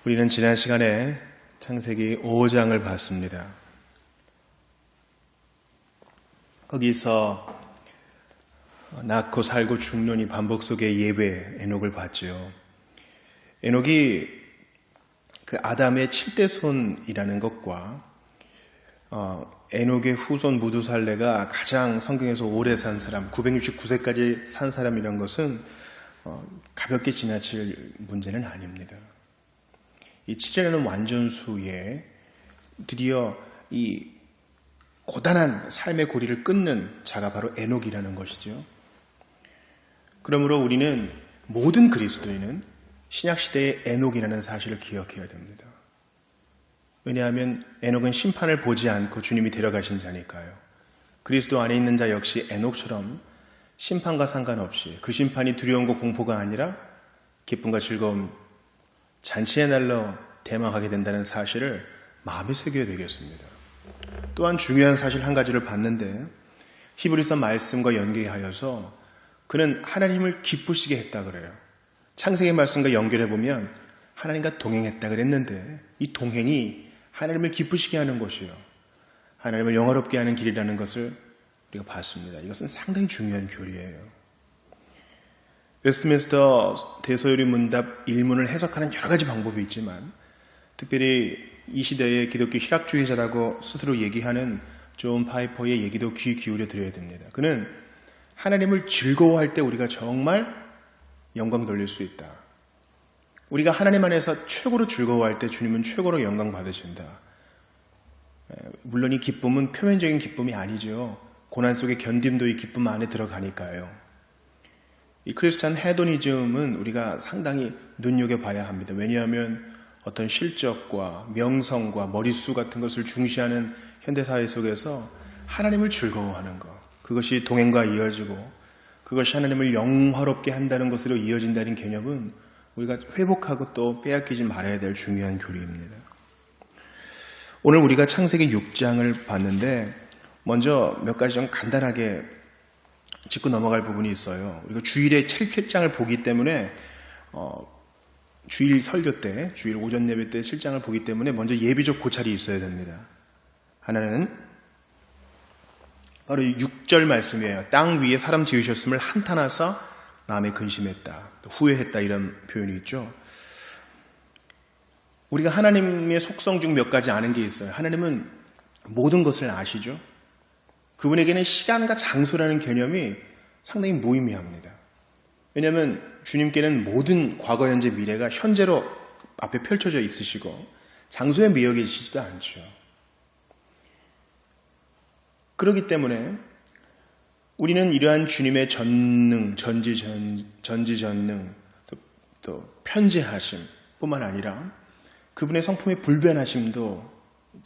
우리는 지난 시간에 창세기 5장을 봤습니다. 거기서 낳고 살고 죽는 이 반복 속의 예배 에녹을 봤죠. 에녹이 그 아담의 7대 손이라는 것과 에녹의 후손 무두살레가 가장 성경에서 오래 산 사람, 969세까지 산 사람이란 것은 가볍게 지나칠 문제는 아닙니다. 이 7이라는 완전수에 드디어 이 고단한 삶의 고리를 끊는 자가 바로 에녹이라는 것이죠. 그러므로 우리는 모든 그리스도인은 신약시대의 에녹이라는 사실을 기억해야 됩니다. 왜냐하면 에녹은 심판을 보지 않고 주님이 데려가신 자니까요. 그리스도 안에 있는 자 역시 에녹처럼 심판과 상관없이 그 심판이 두려움과 공포가 아니라 기쁨과 즐거움, 잔치의 날로 대망하게 된다는 사실을 마음에 새겨야 되겠습니다. 또한 중요한 사실 한 가지를 봤는데 히브리서 말씀과 연계하여서 그는 하나님을 기쁘시게 했다 그래요. 창세기 말씀과 연결해보면 하나님과 동행했다 그랬는데 이 동행이 하나님을 기쁘시게 하는 것이요, 하나님을 영화롭게 하는 길이라는 것을 우리가 봤습니다. 이것은 상당히 중요한 교리예요. 웨스트민스터 대소요리 문답 일문을 해석하는 여러 가지 방법이 있지만 특별히 이 시대의 기독교 희락주의자라고 스스로 얘기하는 존 파이퍼의 얘기도 귀 기울여 드려야 됩니다. 그는 하나님을 즐거워할 때 우리가 정말 영광 돌릴 수 있다. 우리가 하나님 안에서 최고로 즐거워할 때 주님은 최고로 영광 받으신다. 물론 이 기쁨은 표면적인 기쁨이 아니죠. 고난 속의 견딤도 이 기쁨 안에 들어가니까요. 이 크리스찬 헤도니즘은 우리가 상당히 눈여겨봐야 합니다. 왜냐하면 어떤 실적과 명성과 머릿수 같은 것을 중시하는 현대사회 속에서 하나님을 즐거워하는 것, 그것이 동행과 이어지고 그것이 하나님을 영화롭게 한다는 것으로 이어진다는 개념은 우리가 회복하고 또 빼앗기지 말아야 될 중요한 교리입니다. 오늘 우리가 창세기 6장을 봤는데 먼저 몇 가지 좀 간단하게 짚고 넘어갈 부분이 있어요. 우리가 주일에 7장을 보기 때문에 주일 설교 때, 주일 오전 예배 때 7장을 보기 때문에 먼저 예비적 고찰이 있어야 됩니다. 하나는 바로 6절 말씀이에요. 땅 위에 사람 지으셨음을 한탄하사 마음에 근심했다, 후회했다, 이런 표현이 있죠. 우리가 하나님의 속성 중 몇 가지 아는 게 있어요. 하나님은 모든 것을 아시죠. 그분에게는 시간과 장소라는 개념이 상당히 무의미합니다. 왜냐하면 주님께는 모든 과거, 현재, 미래가 현재로 앞에 펼쳐져 있으시고 장소에 매여 계시지도 않죠. 그렇기 때문에 우리는 이러한 주님의 전능, 전지전능, 또 편재하심 뿐만 아니라 그분의 성품의 불변하심도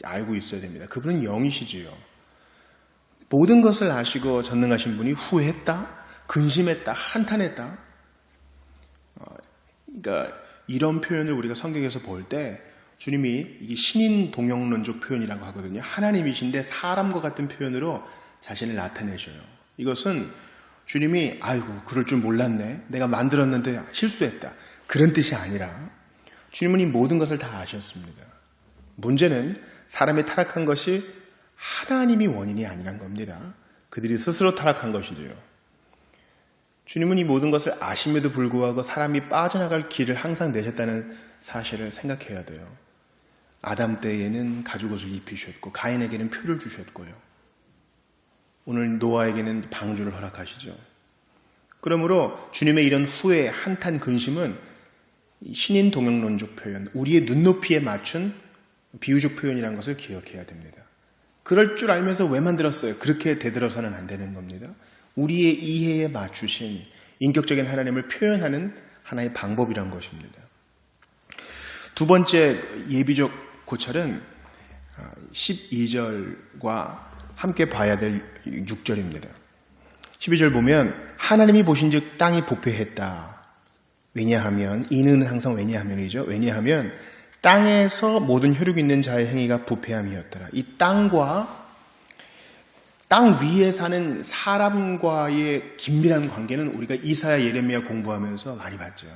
알고 있어야 됩니다. 그분은 영이시지요. 모든 것을 아시고 전능하신 분이 후회했다, 근심했다, 한탄했다. 그러니까 이런 표현을 우리가 성경에서 볼 때 주님이 이게 신인 동형론적 표현이라고 하거든요. 하나님이신데 사람과 같은 표현으로 자신을 나타내셔요. 이것은 주님이 아이고 그럴 줄 몰랐네, 내가 만들었는데 실수했다, 그런 뜻이 아니라 주님은 이 모든 것을 다 아셨습니다. 문제는 사람이 타락한 것이 하나님이 원인이 아니란 겁니다. 그들이 스스로 타락한 것이죠. 주님은 이 모든 것을 아심에도 불구하고 사람이 빠져나갈 길을 항상 내셨다는 사실을 생각해야 돼요. 아담 때에는 가죽옷을 입히셨고 가인에게는 표를 주셨고요. 오늘 노아에게는 방주를 허락하시죠. 그러므로 주님의 이런 후회, 한탄, 근심은 신인 동형론적 표현, 우리의 눈높이에 맞춘 비유적 표현이라는 것을 기억해야 됩니다. 그럴 줄 알면서 왜 만들었어요? 그렇게 되들어서는 안 되는 겁니다. 우리의 이해에 맞추신 인격적인 하나님을 표현하는 하나의 방법이란 것입니다. 두 번째 예비적 고찰은 12절과 함께 봐야 될 6절입니다. 12절 보면 하나님이 보신즉 땅이 부패했다. 왜냐하면, 이는 항상 왜냐하면이죠. 왜냐하면 땅에서 모든 혈육 있는 자의 행위가 부패함이었더라. 이 땅과 땅 위에 사는 사람과의 긴밀한 관계는 우리가 이사야, 예레미야 공부하면서 많이 봤죠.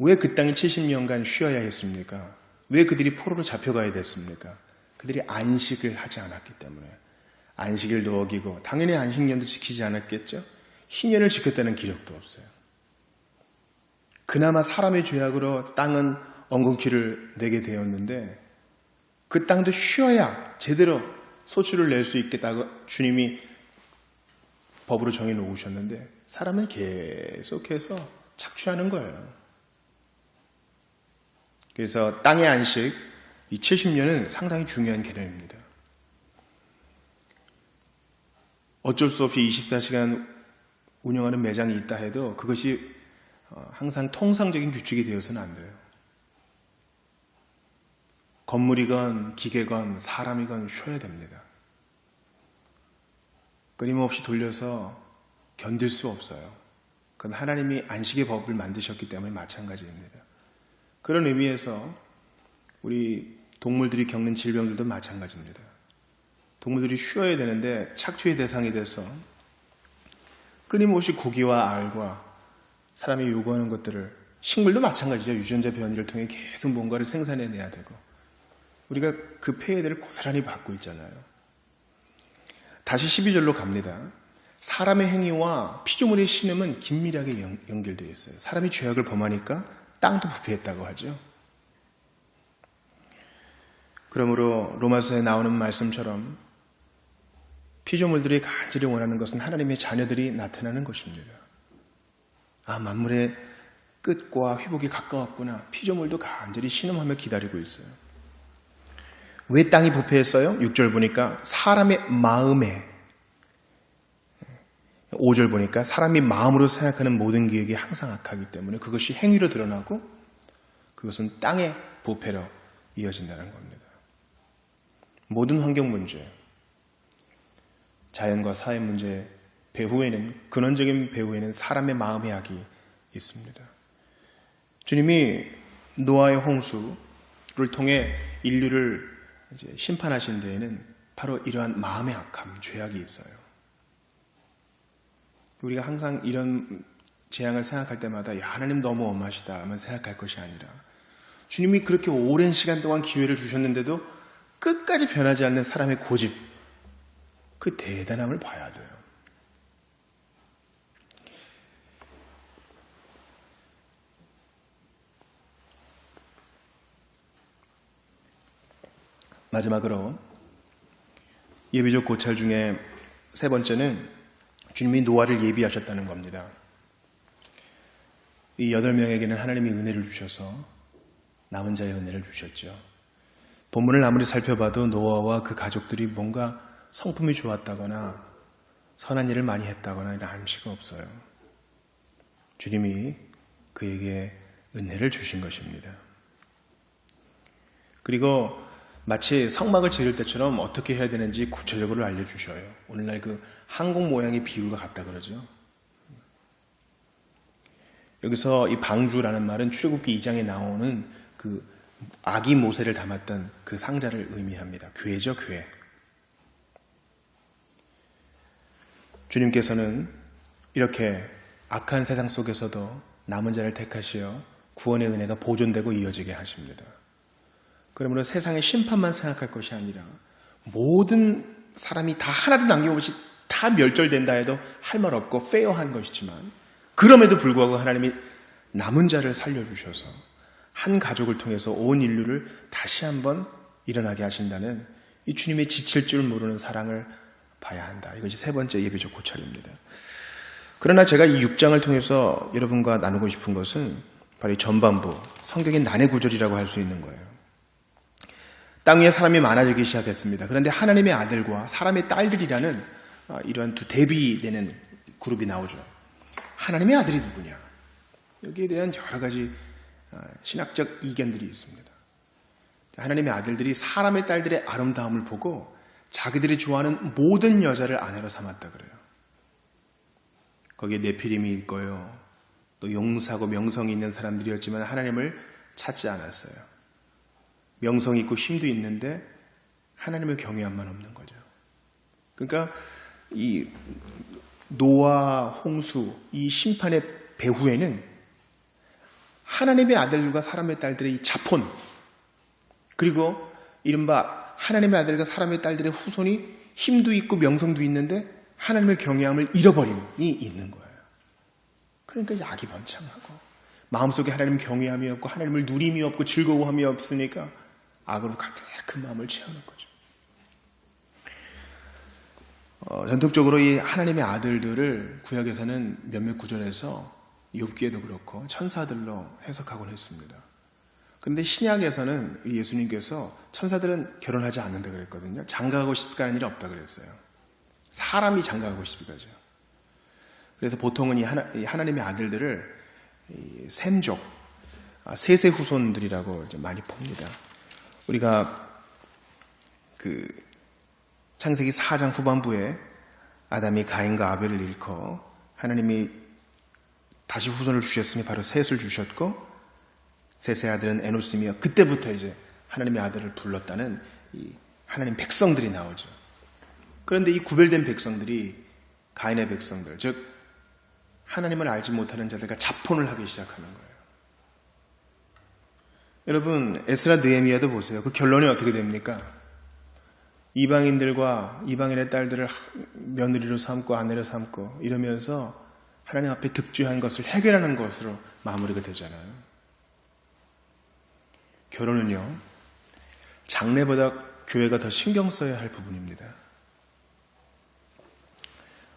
왜 그 땅이 70년간 쉬어야 했습니까? 왜 그들이 포로로 잡혀가야 됐습니까? 그들이 안식을 하지 않았기 때문에. 안식일도 어기고 당연히 안식년도 지키지 않았겠죠? 희년을 지켰다는 기록도 없어요. 그나마 사람의 죄악으로 땅은 엉겅퀴를 내게 되었는데 그 땅도 쉬어야 제대로 소출을 낼 수 있겠다고 주님이 법으로 정해놓으셨는데 사람은 계속해서 착취하는 거예요. 그래서 땅의 안식, 이 70년은 상당히 중요한 개념입니다. 어쩔 수 없이 24시간 운영하는 매장이 있다 해도 그것이 항상 통상적인 규칙이 되어서는 안 돼요. 건물이건 기계건 사람이건 쉬어야 됩니다. 끊임없이 돌려서 견딜 수 없어요. 그건 하나님이 안식의 법을 만드셨기 때문에 마찬가지입니다. 그런 의미에서 우리 동물들이 겪는 질병들도 마찬가지입니다. 동물들이 쉬어야 되는데 착취의 대상이 돼서 끊임없이 고기와 알과 사람이 요구하는 것들을, 식물도 마찬가지죠. 유전자 변이를 통해 계속 뭔가를 생산해내야 되고 우리가 그 폐해들을 고스란히 받고 있잖아요. 다시 12절로 갑니다. 사람의 행위와 피조물의 신음은 긴밀하게 연결되어 있어요. 사람이 죄악을 범하니까 땅도 부패했다고 하죠. 그러므로 로마서에 나오는 말씀처럼 피조물들이 간절히 원하는 것은 하나님의 자녀들이 나타나는 것입니다. 아, 만물의 끝과 회복이 가까웠구나. 피조물도 간절히 신음하며 기다리고 있어요. 왜 땅이 부패했어요? 6절 보니까 사람의 마음에, 5절 보니까 사람이 마음으로 생각하는 모든 계획이 항상 악하기 때문에 그것이 행위로 드러나고 그것은 땅의 부패로 이어진다는 겁니다. 모든 환경 문제, 자연과 사회 문제, 배후에는, 근원적인 배후에는 사람의 마음의 악이 있습니다. 주님이 노아의 홍수를 통해 인류를 이제 심판하신 데에는 바로 이러한 마음의 악함, 죄악이 있어요. 우리가 항상 이런 재앙을 생각할 때마다 야, 하나님 너무 엄하시다만 생각할 것이 아니라 주님이 그렇게 오랜 시간 동안 기회를 주셨는데도 끝까지 변하지 않는 사람의 고집, 그 대단함을 봐야 돼요. 마지막으로 예비적 고찰 중에 세 번째는 주님이 노아를 예비하셨다는 겁니다. 이 8명에게는 하나님이 은혜를 주셔서 남은 자의 은혜를 주셨죠. 본문을 아무리 살펴봐도 노아와 그 가족들이 뭔가 성품이 좋았다거나 선한 일을 많이 했다거나 이런 암시가 없어요. 주님이 그에게 은혜를 주신 것입니다. 그리고 마치 성막을 지을 때처럼 어떻게 해야 되는지 구체적으로 알려주셔요. 오늘날 그 항공 모양의 비율과 같다 그러죠. 여기서 이 방주라는 말은 출애굽기 2장에 나오는 그 아기 모세를 담았던 그 상자를 의미합니다. 궤죠, 궤. 주님께서는 이렇게 악한 세상 속에서도 남은 자를 택하시어 구원의 은혜가 보존되고 이어지게 하십니다. 그러므로 세상의 심판만 생각할 것이 아니라 모든 사람이 다 하나도 남김없이 다 멸절된다 해도 할 말 없고 페어한 것이지만 그럼에도 불구하고 하나님이 남은 자를 살려주셔서 한 가족을 통해서 온 인류를 다시 한번 일어나게 하신다는 이 주님의 지칠 줄 모르는 사랑을 봐야 한다. 이것이 세 번째 예비적 고찰입니다. 그러나 제가 이 6장을 통해서 여러분과 나누고 싶은 것은 바로 이 전반부, 성경의 난해 구절이라고 할 수 있는 거예요. 땅 위에 사람이 많아지기 시작했습니다. 그런데 하나님의 아들과 사람의 딸들이라는 이러한 두 대비되는 그룹이 나오죠. 하나님의 아들이 누구냐? 여기에 대한 여러 가지 신학적 이견들이 있습니다. 하나님의 아들들이 사람의 딸들의 아름다움을 보고 자기들이 좋아하는 모든 여자를 아내로 삼았다 그래요. 거기에 네피림이 있고요. 또 용사고 명성이 있는 사람들이었지만 하나님을 찾지 않았어요. 명성이 있고 힘도 있는데 하나님의 경외함만 없는 거죠. 그러니까 이 노아, 홍수, 이 심판의 배후에는 하나님의 아들과 사람의 딸들의 이 자폰, 그리고 이른바 하나님의 아들과 사람의 딸들의 후손이 힘도 있고 명성도 있는데 하나님의 경외함을 잃어버림이 있는 거예요. 그러니까 약이 번창하고 마음속에 하나님 경외함이 없고 하나님을 누림이 없고 즐거움이 없으니까 악으로 가득한 마음을 채우는 거죠. 전통적으로 이 하나님의 아들들을 구약에서는 몇몇 구절에서 욥기에도 그렇고 천사들로 해석하곤 했습니다. 그런데 신약에서는 예수님께서 천사들은 결혼하지 않는다 그랬거든요. 장가가고 싶게 하는 일이 없다 그랬어요. 사람이 장가가고 싶은 거죠. 그래서 보통은 이 하나님의 아들들을 셈족, 셋의 후손들이라고 많이 봅니다. 우리가 그 창세기 4장 후반부에 아담이 가인과 아벨을 일컬어 하나님이 다시 후손을 주셨으니 바로 셋을 주셨고 셋의 아들은 에노스이며 그때부터 이제 하나님의 아들을 불렀다는 이 하나님 백성들이 나오죠. 그런데 이 구별된 백성들이 가인의 백성들, 즉 하나님을 알지 못하는 자들과 자폰을 하기 시작하는 거예요. 여러분 에스라 느헤미야도 보세요. 그 결론이 어떻게 됩니까? 이방인들과 이방인의 딸들을 며느리로 삼고 아내로 삼고 이러면서 하나님 앞에 득죄한 것을 해결하는 것으로 마무리가 되잖아요. 결혼은요, 장래보다 교회가 더 신경 써야 할 부분입니다.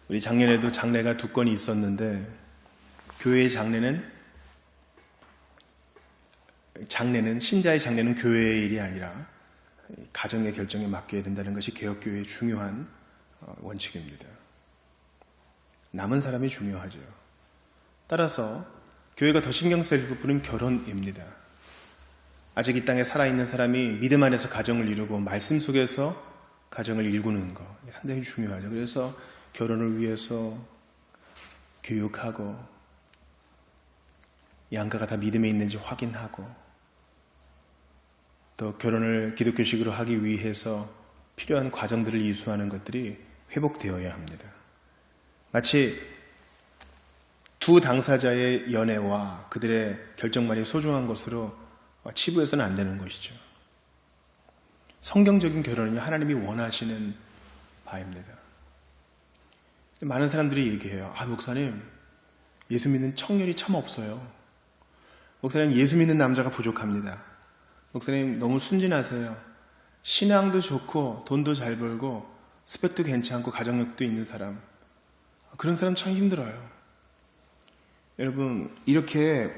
우리 작년에도 장례가 2건이 있었는데 교회의 장례는 신자의 장례는 교회의 일이 아니라 가정의 결정에 맡겨야 된다는 것이 개혁교회의 중요한 원칙입니다. 남은 사람이 중요하죠. 따라서 교회가 더 신경 쓸 부분은 결혼입니다. 아직 이 땅에 살아있는 사람이 믿음 안에서 가정을 이루고 말씀 속에서 가정을 일구는 것 상당히 중요하죠. 그래서 결혼을 위해서 교육하고 양가가 다 믿음에 있는지 확인하고 또 결혼을 기독교식으로 하기 위해서 필요한 과정들을 이수하는 것들이 회복되어야 합니다. 마치 두 당사자의 연애와 그들의 결정만이 소중한 것으로 치부해서는 안 되는 것이죠. 성경적인 결혼은 하나님이 원하시는 바입니다. 많은 사람들이 얘기해요. 목사님, 예수 믿는 청년이 참 없어요. 목사님, 예수 믿는 남자가 부족합니다. 목사님, 너무 순진하세요. 신앙도 좋고 돈도 잘 벌고 스펙도 괜찮고 가정력도 있는 사람. 그런 사람 참 힘들어요. 여러분, 이렇게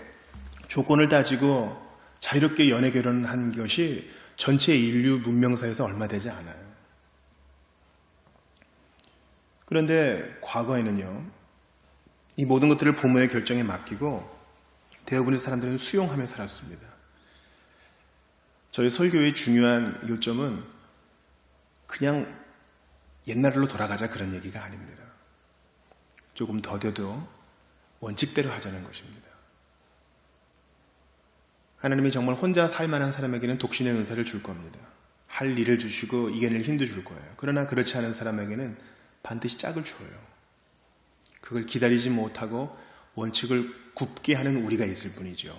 조건을 따지고 자유롭게 연애 결혼을 한 것이 전체 인류 문명사에서 얼마 되지 않아요. 그런데 과거에는요, 이 모든 것들을 부모의 결정에 맡기고 대부분의 사람들은 수용하며 살았습니다. 저희 설교의 중요한 요점은 그냥 옛날로 돌아가자 그런 얘기가 아닙니다. 조금 더뎌도 원칙대로 하자는 것입니다. 하나님이 정말 혼자 살 만한 사람에게는 독신의 은사를 줄 겁니다. 할 일을 주시고 이겨낼 힘도 줄 거예요. 그러나 그렇지 않은 사람에게는 반드시 짝을 줘요. 그걸 기다리지 못하고 원칙을 굽게 하는 우리가 있을 뿐이죠.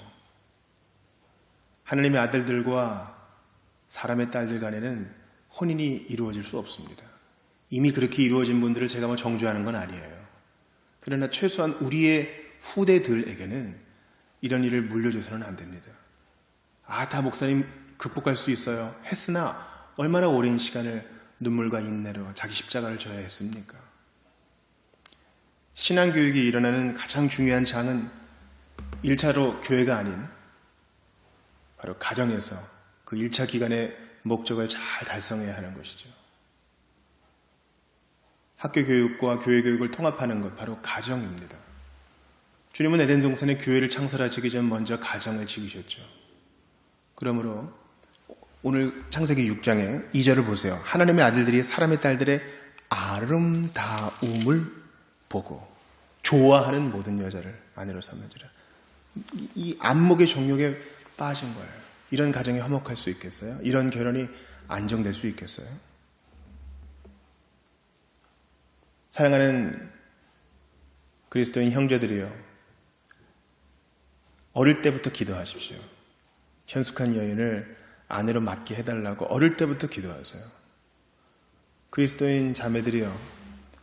하나님의 아들들과 사람의 딸들 간에는 혼인이 이루어질 수 없습니다. 이미 그렇게 이루어진 분들을 제가 정죄하는 건 아니에요. 그러나 최소한 우리의 후대들에게는 이런 일을 물려줘서는 안 됩니다. 다 목사님 극복할 수 있어요. 했으나 얼마나 오랜 시간을 눈물과 인내로 자기 십자가를 져야 했습니까? 신앙교육이 일어나는 가장 중요한 장은 1차로 교회가 아닌 바로 가정에서 그 1차 기간의 목적을 잘 달성해야 하는 것이죠. 학교 교육과 교회 교육을 통합하는 것 바로 가정입니다. 주님은 에덴 동산에 교회를 창설하시기 전 먼저 가정을 지으셨죠. 그러므로 오늘 창세기 6장에 2절을 보세요. 하나님의 아들들이 사람의 딸들의 아름다움을 보고 좋아하는 모든 여자를 아내로 삼으리라. 이 안목의 정욕에 빠진 거예요. 이런 가정이 화목할 수 있겠어요? 이런 결혼이 안정될 수 있겠어요? 사랑하는 그리스도인 형제들이요, 어릴 때부터 기도하십시오. 현숙한 여인을 아내로 맡게 해달라고 어릴 때부터 기도하세요. 그리스도인 자매들이요,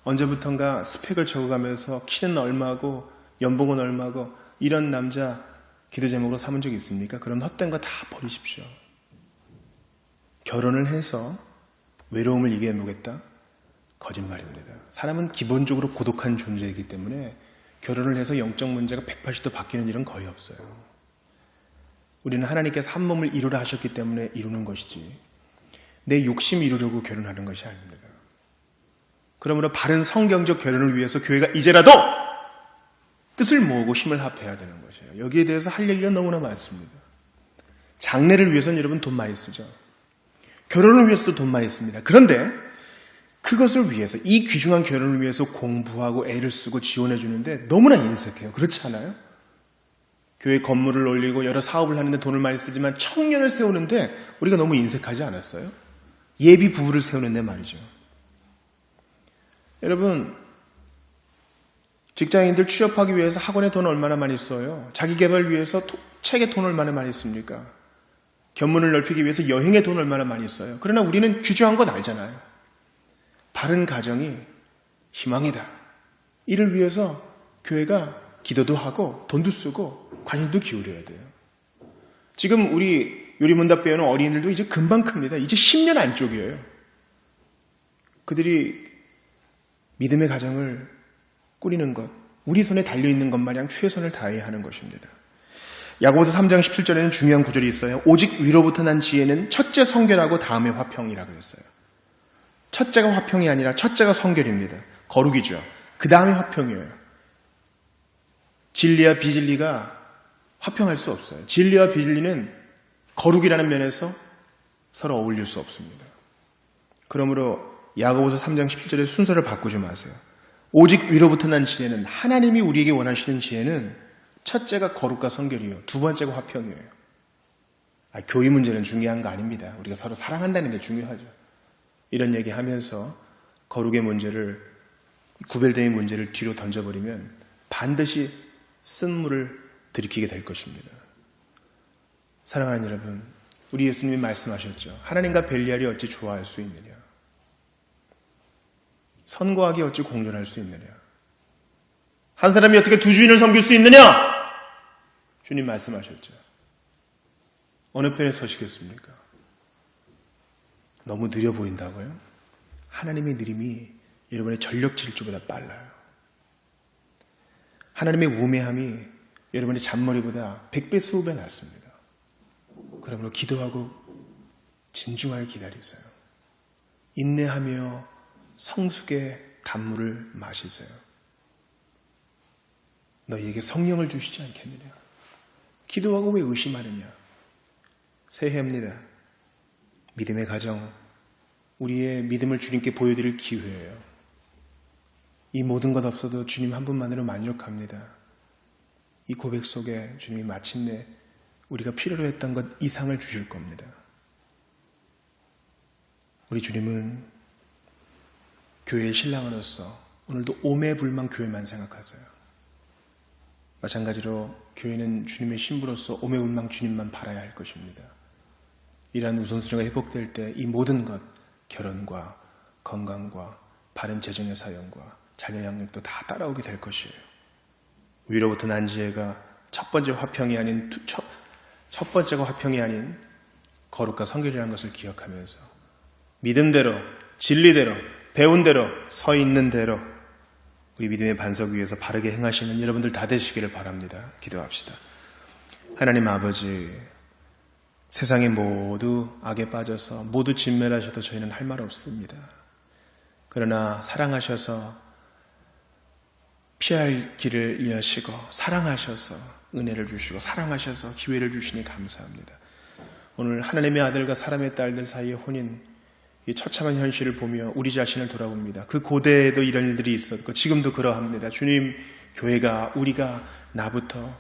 언제부턴가 스펙을 적어가면서 키는 얼마고 연봉은 얼마고 이런 남자 기도 제목으로 삼은 적이 있습니까? 그럼 헛된 거 다 버리십시오. 결혼을 해서 외로움을 이겨내보겠다? 거짓말입니다. 사람은 기본적으로 고독한 존재이기 때문에 결혼을 해서 영적 문제가 180도 바뀌는 일은 거의 없어요. 우리는 하나님께서 한 몸을 이루라 하셨기 때문에 이루는 것이지 내 욕심 이루려고 결혼하는 것이 아닙니다. 그러므로 바른 성경적 결혼을 위해서 교회가 이제라도 뜻을 모으고 힘을 합해야 되는 것이에요. 여기에 대해서 할 얘기가 너무나 많습니다. 장래를 위해서는 여러분 돈 많이 쓰죠. 결혼을 위해서도 돈 많이 씁니다. 그런데 그것을 위해서, 이 귀중한 결혼을 위해서 공부하고 애를 쓰고 지원해 주는데 너무나 인색해요. 그렇지 않아요? 교회 건물을 올리고 여러 사업을 하는데 돈을 많이 쓰지만 청년을 세우는데 우리가 너무 인색하지 않았어요? 예비 부부를 세우는데 말이죠. 여러분, 직장인들 취업하기 위해서 학원에 돈 얼마나 많이 써요? 자기 개발 위해서 책에 돈 얼마나 많이 씁니까? 견문을 넓히기 위해서 여행에 돈 얼마나 많이 써요? 그러나 우리는 귀중한 건 알잖아요. 바른 가정이 희망이다. 이를 위해서 교회가 기도도 하고 돈도 쓰고 관심도 기울여야 돼요. 지금 우리 요리문답 배우는 어린이들도 이제 금방 큽니다. 이제 10년 안쪽이에요. 그들이 믿음의 가정을 꾸리는 것, 우리 손에 달려있는 것 마냥 최선을 다해야 하는 것입니다. 야고보서 3장 17절에는 중요한 구절이 있어요. 오직 위로부터 난 지혜는 첫째 성결하고 다음에 화평이라고 그랬어요. 첫째가 화평이 아니라 첫째가 성결입니다. 거룩이죠. 그 다음에 화평이에요. 진리와 비진리가 화평할 수 없어요. 진리와 비진리는 거룩이라는 면에서 서로 어울릴 수 없습니다. 그러므로 야고보서 3장 17절의 순서를 바꾸지 마세요. 오직 위로부터 난 지혜는, 하나님이 우리에게 원하시는 지혜는 첫째가 거룩과 성결이에요. 두 번째가 화평이에요. 교회 문제는 중요한 거 아닙니다. 우리가 서로 사랑한다는 게 중요하죠. 이런 얘기하면서 거룩의 문제를, 구별된 문제를 뒤로 던져버리면 반드시 쓴물을 들이키게 될 것입니다. 사랑하는 여러분, 우리 예수님이 말씀하셨죠. 하나님과 벨리알이 어찌 좋아할 수 있느냐? 선과하기 어찌 공존할 수 있느냐? 한 사람이 어떻게 두 주인을 섬길 수 있느냐? 주님 말씀하셨죠. 어느 편에 서시겠습니까? 너무 느려 보인다고요? 하나님의 느림이 여러분의 전력 질주보다 빨라요. 하나님의 우매함이 여러분의 잔머리보다 100배 수배 낫습니다. 그러므로 기도하고 진중하게 기다리세요. 인내하며 성숙의 단물을 마시세요. 너희에게 성령을 주시지 않겠느냐? 기도하고 왜 의심하느냐? 새해입니다. 믿음의 가정, 우리의 믿음을 주님께 보여드릴 기회예요. 이 모든 것 없어도 주님 한 분만으로 만족합니다. 이 고백 속에 주님이 마침내 우리가 필요로 했던 것 이상을 주실 겁니다. 우리 주님은 교회의 신랑으로서 오늘도 오매불망 교회만 생각하세요. 마찬가지로 교회는 주님의 신부로서 오매불망 주님만 바라야 할 것입니다. 이러한 우선순위가 회복될 때 이 모든 것, 결혼과 건강과 바른 재정의 사용과 자녀 양육도 다 따라오게 될 것이에요. 위로부터 난 지혜가 첫 번째가 화평이 아닌 거룩과 성결이라는 것을 기억하면서 믿음대로, 진리대로, 배운 대로, 서 있는 대로 우리 믿음의 반석 위에서 바르게 행하시는 여러분들 다 되시기를 바랍니다. 기도합시다. 하나님 아버지, 세상에 모두 악에 빠져서 모두 진멸하셔도 저희는 할 말 없습니다. 그러나 사랑하셔서 피할 길을 여시고 사랑하셔서 은혜를 주시고 사랑하셔서 기회를 주시니 감사합니다. 오늘 하나님의 아들과 사람의 딸들 사이의 혼인, 이 처참한 현실을 보며 우리 자신을 돌아봅니다. 그 고대에도 이런 일들이 있었고 지금도 그러합니다. 주님, 교회가, 우리가, 나부터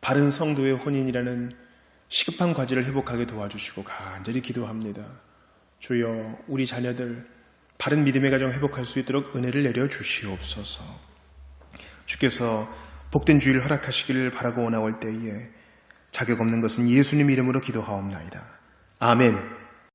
바른 성도의 혼인이라는 시급한 과제를 회복하게 도와주시고 간절히 기도합니다. 주여, 우리 자녀들 바른 믿음의 가정 회복할 수 있도록 은혜를 내려 주시옵소서. 주께서 복된 주일 허락하시기를 바라고 나올 때에 자격 없는 것은 예수님 이름으로 기도하옵나이다. 아멘.